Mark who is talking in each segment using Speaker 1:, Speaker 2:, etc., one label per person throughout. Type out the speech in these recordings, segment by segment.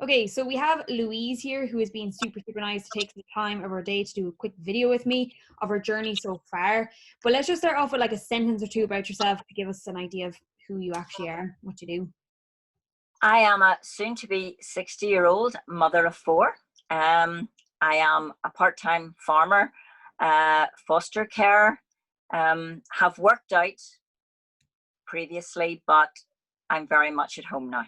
Speaker 1: Okay, so we have Louise here who has been super, super nice to take the time of her day to do a quick video with me of her journey so far. But let's just start off with like a sentence or two about yourself to give us an idea of who you actually are, what you do.
Speaker 2: I am a soon-to-be 60-year-old mother of four. I am a part-time farmer, foster care, have worked out previously, but I'm very much at home now.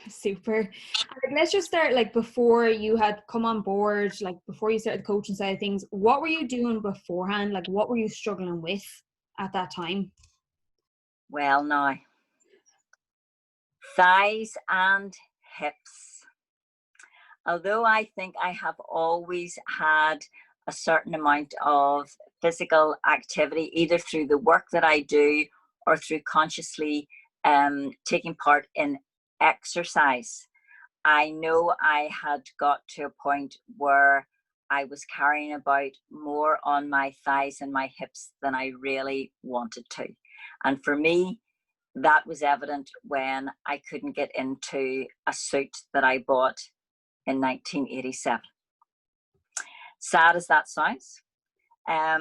Speaker 1: Super. And let's just start like before you had come on board, like before you started the coaching side of things, what were you doing beforehand? Like what were you struggling with at that time?
Speaker 2: Well, now, thighs and hips. Although I think I have always had a certain amount of physical activity, either through the work that I do or through consciously taking part in exercise, I know I had got to a point where I was carrying about more on my thighs and my hips than I really wanted to. And for me, that was evident when I couldn't get into a suit that I bought in 1987. Sad as that sounds, I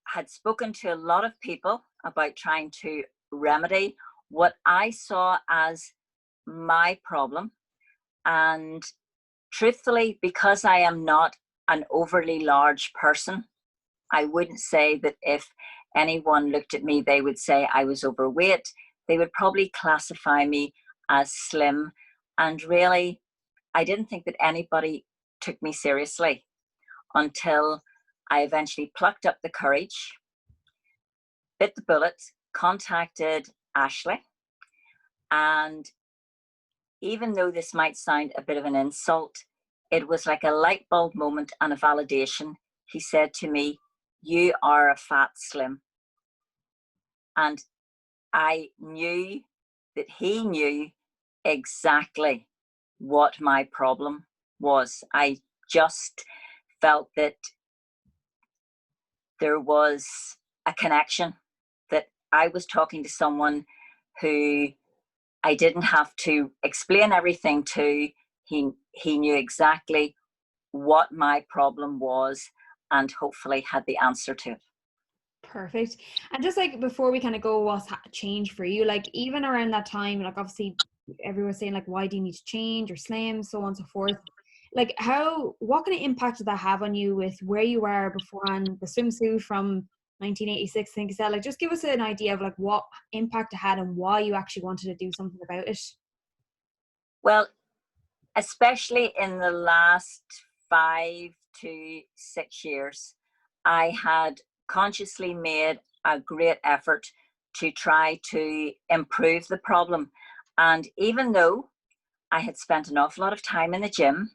Speaker 2: had spoken to a lot of people about trying to remedy what I saw as my problem. And truthfully, because I am not an overly large person, I wouldn't say that if anyone looked at me, they would say I was overweight. They would probably classify me as slim. And really, I didn't think that anybody took me seriously until I eventually plucked up the courage, bit the bullet, contacted Ashley. And even though this might sound a bit of an insult, it was like a light bulb moment and a validation. He said to me, "You are a fat slim." And I knew that he knew exactly what my problem was. I just felt that there was a connection, that I was talking to someone who I didn't have to explain everything to. He knew exactly what my problem was and hopefully had the answer to it.
Speaker 1: Perfect. And just like before we kind of go, what's changed for you? Like even around that time, like obviously everyone's saying like, why do you need to change or slim, so on and so forth. Like what kind of impact did that have on you with where you were beforehand, the swimsuit from 1986, I think you said? Like just give us an idea of like what impact it had and why you actually wanted to do something about it.
Speaker 2: Well, especially in the last 5 to 6 years, I had consciously made a great effort to try to improve the problem. And even though I had spent an awful lot of time in the gym,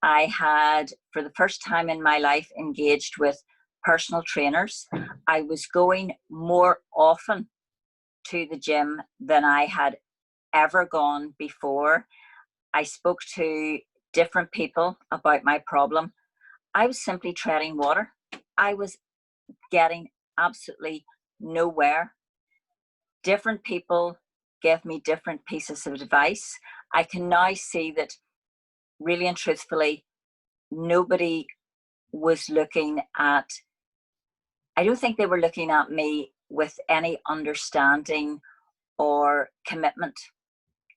Speaker 2: I had, for the first time in my life, engaged with personal trainers. I was going more often to the gym than I had ever gone before. I spoke to different people about my problem. I was simply treading water. I was getting absolutely nowhere. Different people gave me different pieces of advice. I can now see that really and truthfully, nobody was looking at, I don't think they were looking at me with any understanding or commitment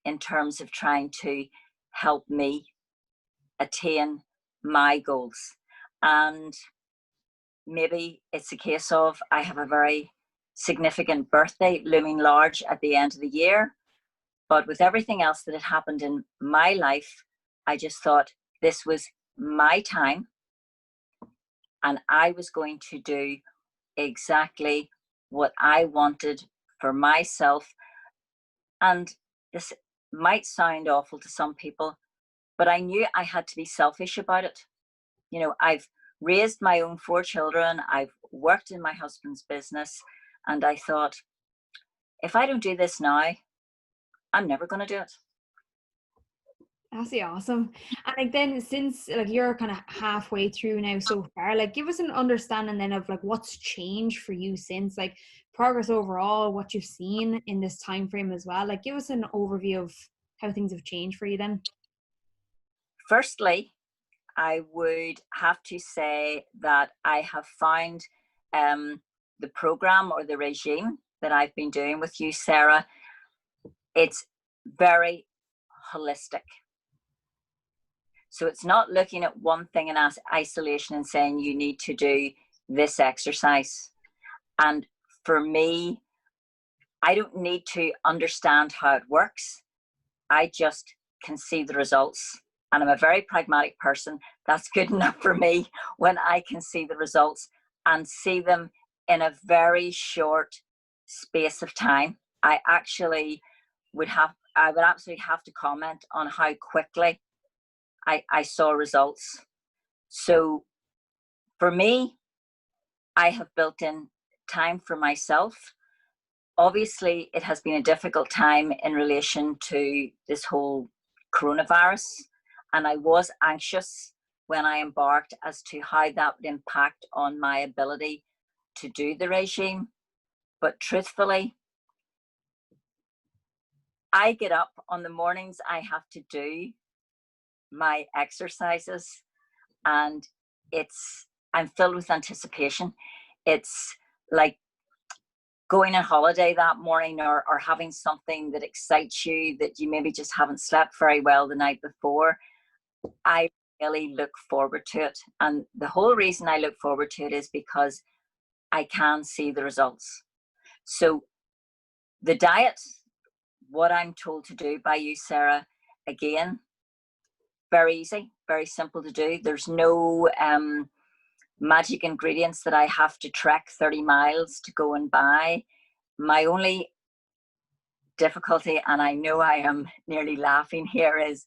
Speaker 2: in terms of trying to help me attain my goals. And maybe it's a case of I have a very significant birthday looming large at the end of the year. But with everything else that had happened in my life, I just thought this was my time and I was going to do exactly what I wanted for myself. And this might sound awful to some people, but I knew I had to be selfish about it. You know, I've raised my own 4 children, I've worked in my husband's business, and I thought, if I don't do this now, I'm never going to do it.
Speaker 1: That's awesome. And like then since like you're kind of halfway through now so far, like give us an understanding then of like what's changed for you since, like progress overall, what you've seen in this time frame as well. Like give us an overview of how things have changed for you then?
Speaker 2: Firstly, I would have to say that I have found the program or the regime that I've been doing with you, Sarah, it's very holistic. So it's not looking at one thing in isolation and saying you need to do this exercise. And for me, I don't need to understand how it works. I just can see the results. And I'm a very pragmatic person. That's good enough for me when I can see the results and see them in a very short space of time. I would absolutely have to comment on how quickly I saw results. So for me, I have built in time for myself. Obviously, it has been a difficult time in relation to this whole coronavirus, and I was anxious when I embarked as to how that would impact on my ability to do the regime. But truthfully, I get up on the mornings I have to do my exercises, and I'm filled with anticipation. It's like going on holiday that morning, or having something that excites you that you maybe just haven't slept very well the night before. I really look forward to it. And the whole reason I look forward to it is because I can see the results. So the diet, what I'm told to do by you, Sarah, again, very easy, very simple to do. There's no magic ingredients that I have to trek 30 miles to go and buy. My only difficulty, and I know I am nearly laughing here, is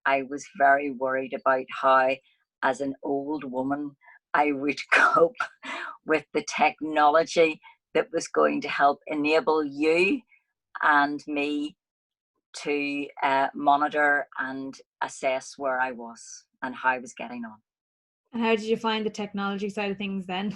Speaker 2: I was very worried about how, as an old woman, I would cope with the technology that was going to help enable you and me to monitor and assess where I was and how I was getting on.
Speaker 1: And how did you find the technology side of things then?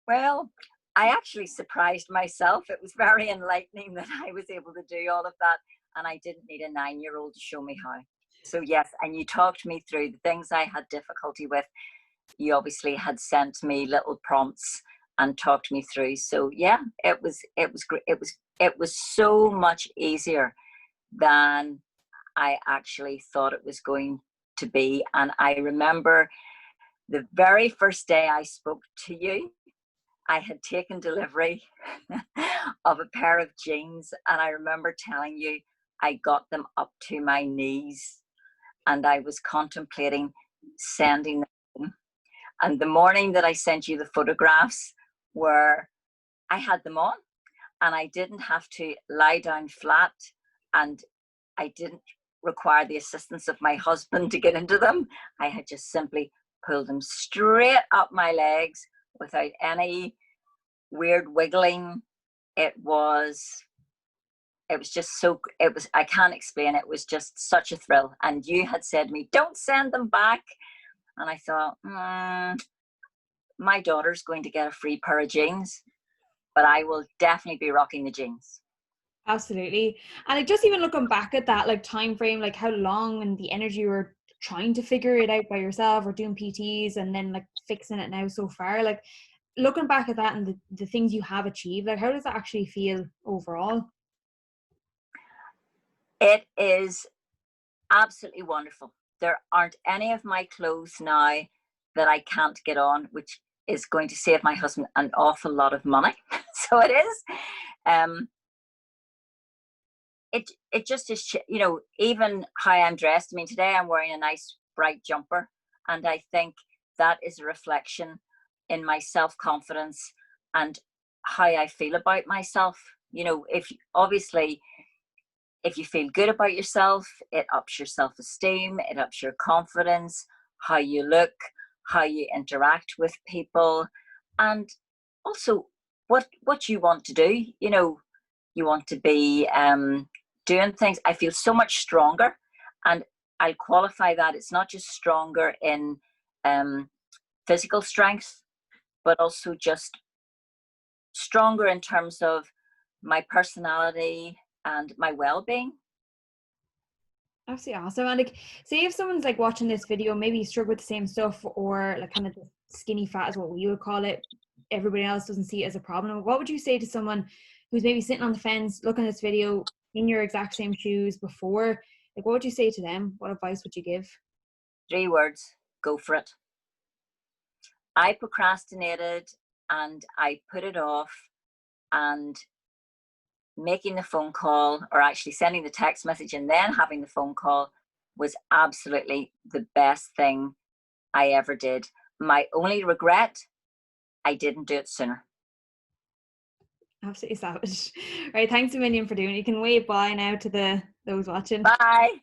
Speaker 2: Well, I actually surprised myself. It was very enlightening that I was able to do all of that, and I didn't need a 9-year-old to show me how. So yes, and you talked me through the things I had difficulty with. You obviously had sent me little prompts and talked me through. So yeah, it was great. It was so much easier than I actually thought it was going to be. And I remember the very first day I spoke to you, I had taken delivery of a pair of jeans, and I remember telling you I got them up to my knees, and I was contemplating sending them home. And the morning that I sent you the photographs, where I had them on and I didn't have to lie down flat, and I didn't require the assistance of my husband to get into them. I had just simply pulled them straight up my legs without any weird wiggling. It was just so, I can't explain, it was just such a thrill. And you had said to me, don't send them back. And I thought, my daughter's going to get a free pair of jeans, but I will definitely be rocking the jeans.
Speaker 1: Absolutely. And like, just even looking back at that like time frame, like how long and the energy you were trying to figure it out by yourself or doing PTs and then like fixing it now so far, like looking back at that and the things you have achieved, like how does that actually feel overall?
Speaker 2: It is absolutely wonderful. There aren't any of my clothes now that I can't get on, which is going to save my husband an awful lot of money. So it is. It just is, you know, even how I'm dressed. I mean, today I'm wearing a nice bright jumper, and I think that is a reflection in my self-confidence and how I feel about myself. You know, if you feel good about yourself, it ups your self-esteem, it ups your confidence, how you look, how you interact with people, and also what you want to do. You know, you want to be doing things. I feel so much stronger, and I'll qualify that. It's not just stronger in physical strength, but also just stronger in terms of my personality and my well-being.
Speaker 1: Absolutely awesome. And like, say if someone's like watching this video, maybe you struggle with the same stuff, or like kind of the skinny fat is what you would call it. Everybody else doesn't see it as a problem. What would you say to someone who's maybe sitting on the fence, looking at this video in your exact same shoes before? Like, what would you say to them? What advice would you give?
Speaker 2: 3 words: go for it. I procrastinated and I put it off, and making the phone call, or actually sending the text message and then having the phone call, was absolutely the best thing I ever did. My only regret, I didn't do it sooner.
Speaker 1: Absolutely savage. Right. Thanks a million for doing it. You can wave bye now to those watching.
Speaker 2: Bye.